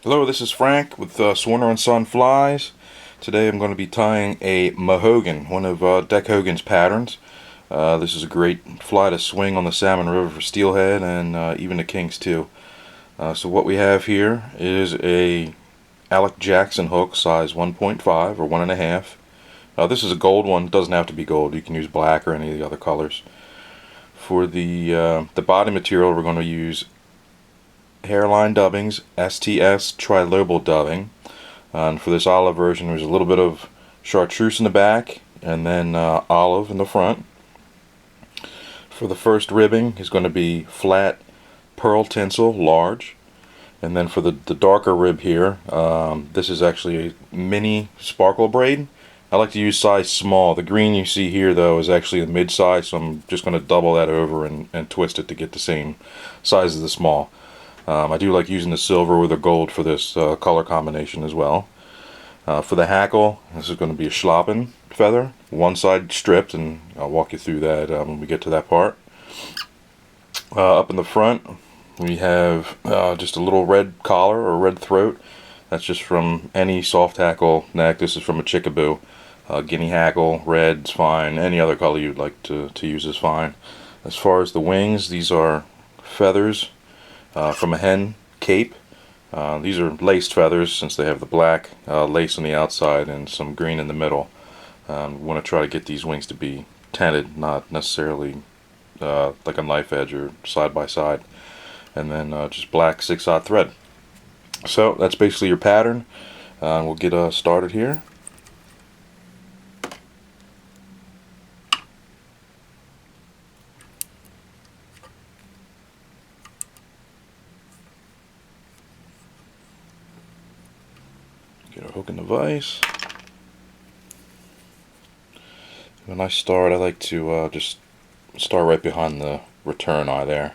Hello, this is Frank with Swarner & Son Flies. Today I'm going to be tying a Mahogan, one of Deck Hogan's patterns. This is a great fly to swing on the Salmon River for steelhead and even the kinks too. So what we have here is a Alec Jackson hook, size 1.5 or 1.5. This is a gold one. It doesn't have to be gold. You can use black or any of the other colors. For the body material, we're going to use Hairline Dubbing's STS Trilobal Dubbing. And for this olive version, there's a little bit of chartreuse in the back and then olive in the front. For the first ribbing is going to be flat pearl tinsel, large. And then for the darker rib here, this is actually a mini sparkle braid. I like to use size small. The green you see here though is actually a mid-size, so I'm just going to double that over and twist it to get the same size as the small. I do like using the silver with the gold for this color combination as well. For the hackle, this is going to be a schlappen feather, one side stripped, and I'll walk you through that when we get to that part. Up in the front, we have just a little red collar or red throat. That's just from any soft hackle neck. This is from a chickaboo. Guinea hackle, red's fine. Any other color you'd like to use is fine. As far as the wings, these are feathers from a hen cape. These are laced feathers since they have the black lace on the outside and some green in the middle. We want to try to get these wings to be tinted, not necessarily like a knife edge or side by side. And then just black 6/0 thread. So that's basically your pattern. We'll get started here. Get a hook in the vise. When I start, I like to just start right behind the return eye there.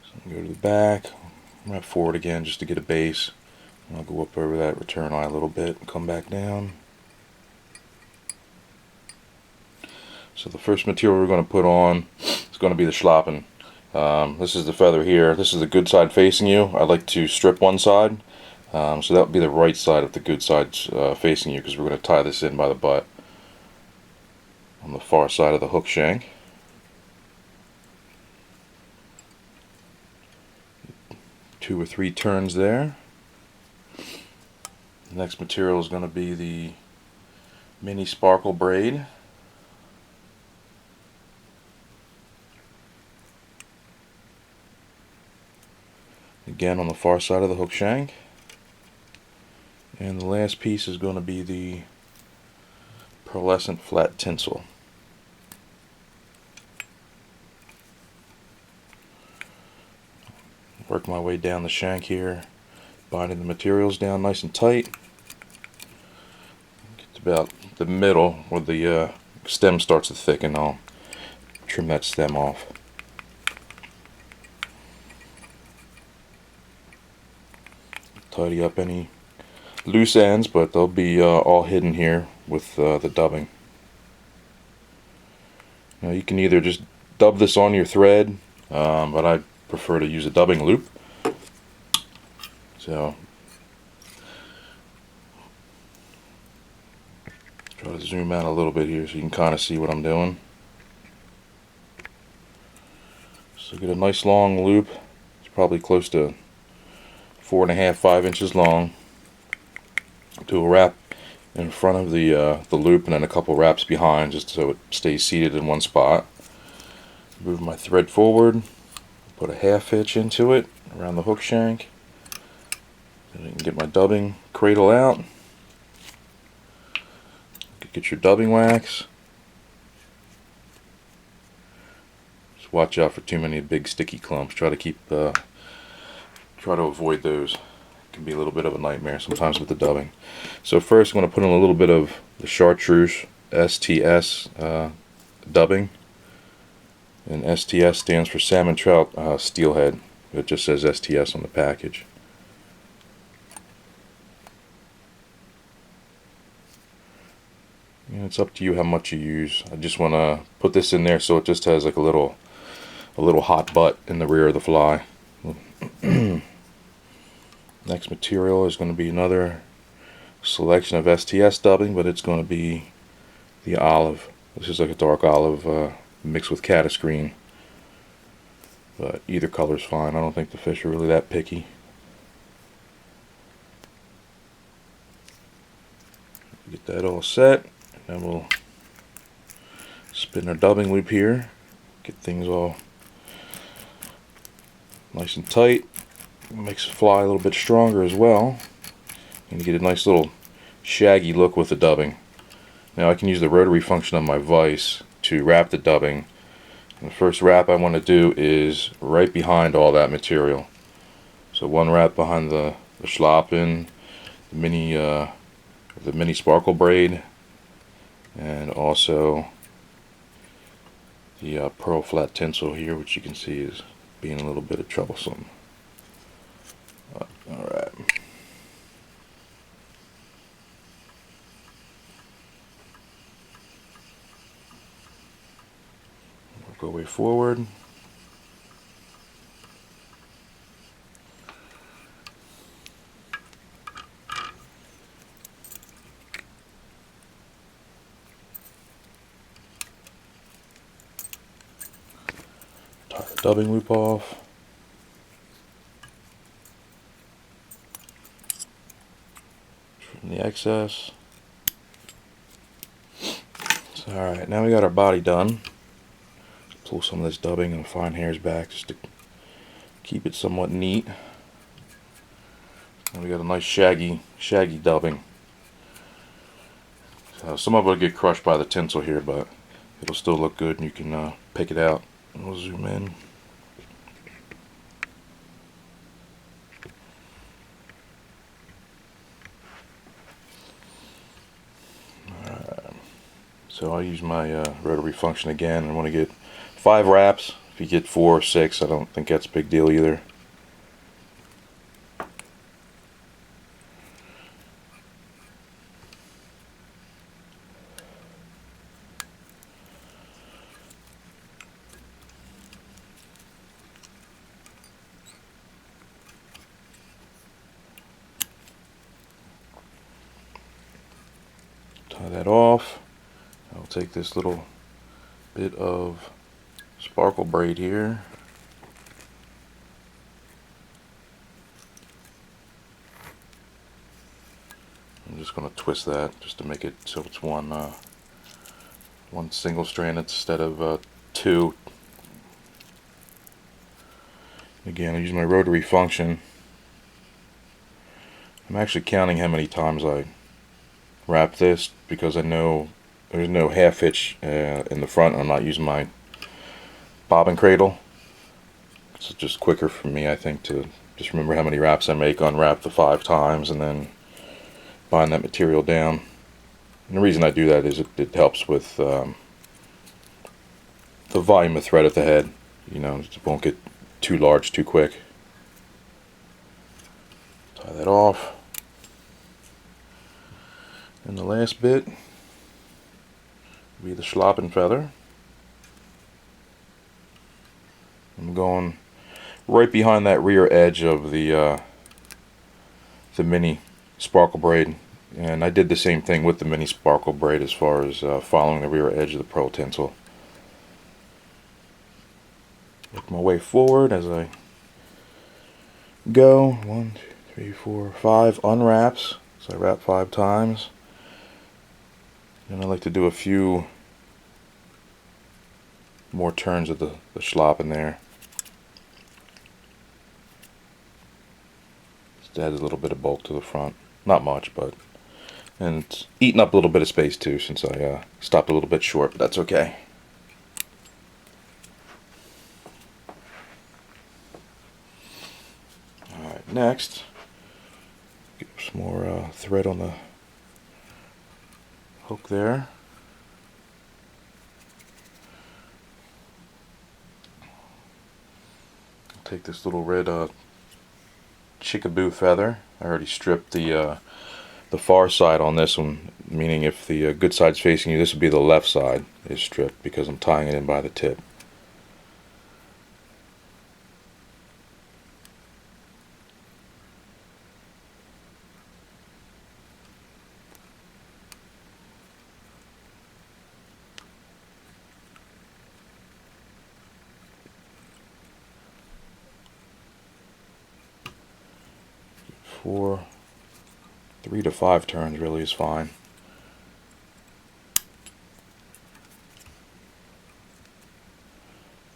So go to the back, wrap forward again just to get a base. And I'll go up over that return eye a little bit and come back down. So the first material we're going to put on is going to be the schlappen. This is the feather here. This is the good side facing you. I like to strip one side. So that would be the right side if the good side's facing you, because we're going to tie this in by the butt on the far side of the hook shank. Two or three turns there. The next material is going to be the mini sparkle braid. Again on the far side of the hook shank. And the last piece is going to be the pearlescent flat tinsel. Work my way down the shank here, binding the materials down nice and tight. Get to about the middle where the stem starts to thicken. I'll trim that stem off. Tidy up any loose ends, but they'll be all hidden here with the dubbing. Now you can either just dub this on your thread, but I prefer to use a dubbing loop. So try to zoom out a little bit here so you can kind of see what I'm doing. So get a nice long loop. It's probably close to 4.5, 5 inches long. Do a wrap in front of the loop and then a couple wraps behind, just so it stays seated in one spot. Move my thread forward, put a half hitch into it around the hook shank, and I can get my dubbing cradle out. Get your dubbing wax. Just watch out for too many big sticky clumps. Try to avoid those. Can be a little bit of a nightmare sometimes with the dubbing. So first I'm going to put in a little bit of the chartreuse STS dubbing, and STS stands for salmon trout steelhead. It just says STS on the package. And it's up to you how much you use. I just want to put this in there so it just has like a little a little hot butt in the rear of the fly. Next material is going to be another selection of STS dubbing, but it's going to be the olive. This is like a dark olive mixed with caddis green, but either color's fine. I don't think the fish are really that picky. Get that all set, and then we'll spin our dubbing loop here, get things all nice and tight. Makes the fly a little bit stronger as well, and you get a nice little shaggy look with the dubbing. Now I can use the rotary function on my vise to wrap the dubbing. And the first wrap I want to do is right behind all that material. So one wrap behind the schlappen, the mini sparkle braid, and also the pearl flat tinsel here, which you can see is being a little bit of troublesome. Alright. Work our way forward. Tie the dubbing loop off. Trim the excess. So, alright, now we got our body done. Pull some of this dubbing and fine hairs back just to keep it somewhat neat. And we got a nice shaggy dubbing. So some of it will get crushed by the tinsel here, but it'll still look good, and you can pick it out. And we'll zoom in. So I'll use my rotary function again. I want to get 5 wraps. If you get 4 or 6, I don't think that's a big deal either. Tie that off. I'll take this little bit of sparkle braid here. I'm just going to twist that just to make it so it's one single strand instead of 2. Again, I use my rotary function. I'm actually counting how many times I wrap this because I know there's no half hitch in the front. I'm not using my bobbin cradle. It's just quicker for me, I think, to just remember how many wraps I make, unwrap the 5 times, and then bind that material down. And the reason I do that is it helps with the volume of thread at the head. You know, it won't get too large too quick. Tie that off. And the last bit will be the schlappen feather. I'm going right behind that rear edge of the mini sparkle braid, and I did the same thing with the mini sparkle braid as far as following the rear edge of the pearl tinsel. Work my way forward as I go. 1, 2, 3, 4, 5 unwraps. So I wrap 5 times. And I like to do a few more turns of the schlappen there. Just adds a little bit of bulk to the front. Not much, but... And it's eating up a little bit of space too, since I stopped a little bit short, but that's okay. Alright, next, get some more thread on the hook there. Take this little red chickaboo feather. I already stripped the far side on this one, meaning if the good side's facing you, this would be the left side is stripped because I'm tying it in by the tip. 4, 3 to 5 turns really is fine.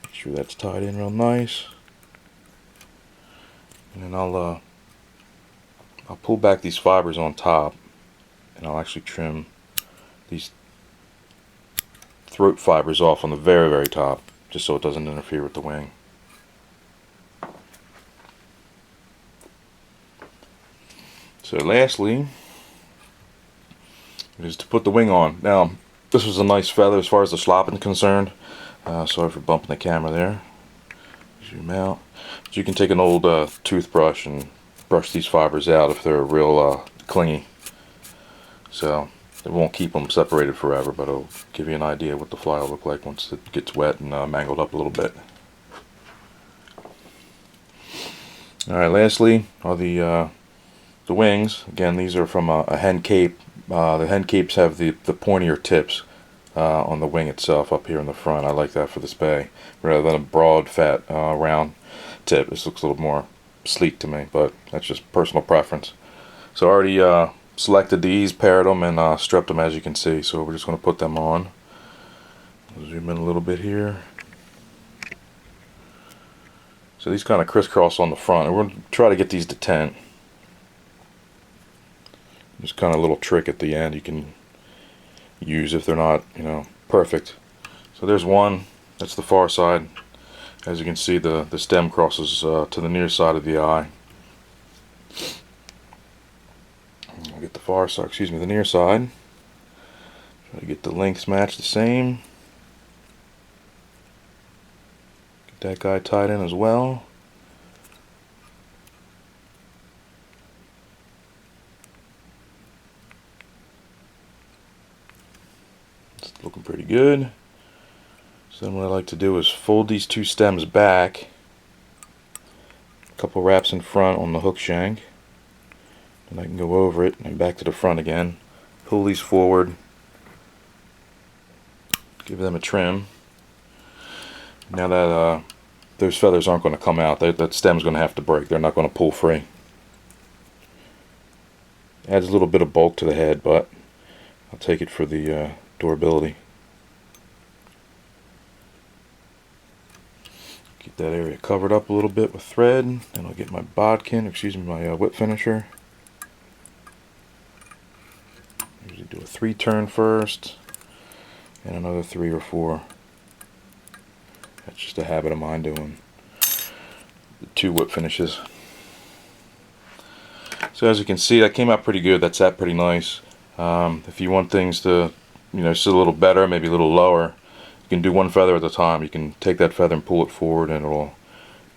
Make sure that's tied in real nice. And then I'll pull back these fibers on top, and I'll actually trim these throat fibers off on the very, very top, just so it doesn't interfere with the wing. So lastly is to put the wing on. Now this was a nice feather as far as the slopping concerned. Sorry for bumping the camera there. Zoom out. So you can take an old toothbrush and brush these fibers out if they're real clingy. So it won't keep them separated forever, but it'll give you an idea what the fly will look like once it gets wet and mangled up a little bit. Alright, lastly are the wings. Again, these are from a hen cape. The hen capes have the pointier tips on the wing itself up here in the front. I like that for the spey rather than a broad, fat, round tip. This looks a little more sleek to me, but that's just personal preference. So I already selected these, paired them, and stripped them, as you can see. So we're just going to put them on. Zoom in a little bit here. So these kind of crisscross on the front, and we're going to try to get these to tent. There's kind of a little trick at the end you can use if they're not, perfect. So there's one. That's the far side. As you can see, the stem crosses to the near side of the eye. I'll get the far side, the near side. Try to get the lengths matched the same. Get that guy tied in as well. It's looking pretty good. So then what I like to do is fold these two stems back, a couple wraps in front on the hook shank, and I can go over it and back to the front again, pull these forward, give them a trim. Now that those feathers aren't going to come out, that stem's going to have to break. They're not going to pull free. Adds a little bit of bulk to the head, but I'll take it for the durability. Get that area covered up a little bit with thread, and I'll get my bodkin, my whip finisher. Usually do a 3 turn first, and another 3 or 4. That's just a habit of mine doing the 2 whip finishes. So as you can see, that came out pretty good. That sat pretty nice. If you want things to, sit a little better, maybe a little lower, you can do one feather at a time. You can take that feather and pull it forward, and it'll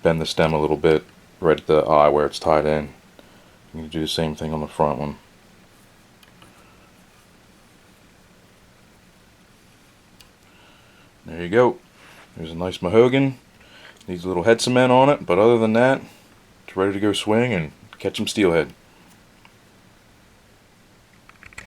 bend the stem a little bit right at the eye where it's tied in. You can do the same thing on the front one. There you go. There's a nice Mahogan. Needs a little head cement on it, but other than that, it's ready to go swing and catch some steelhead.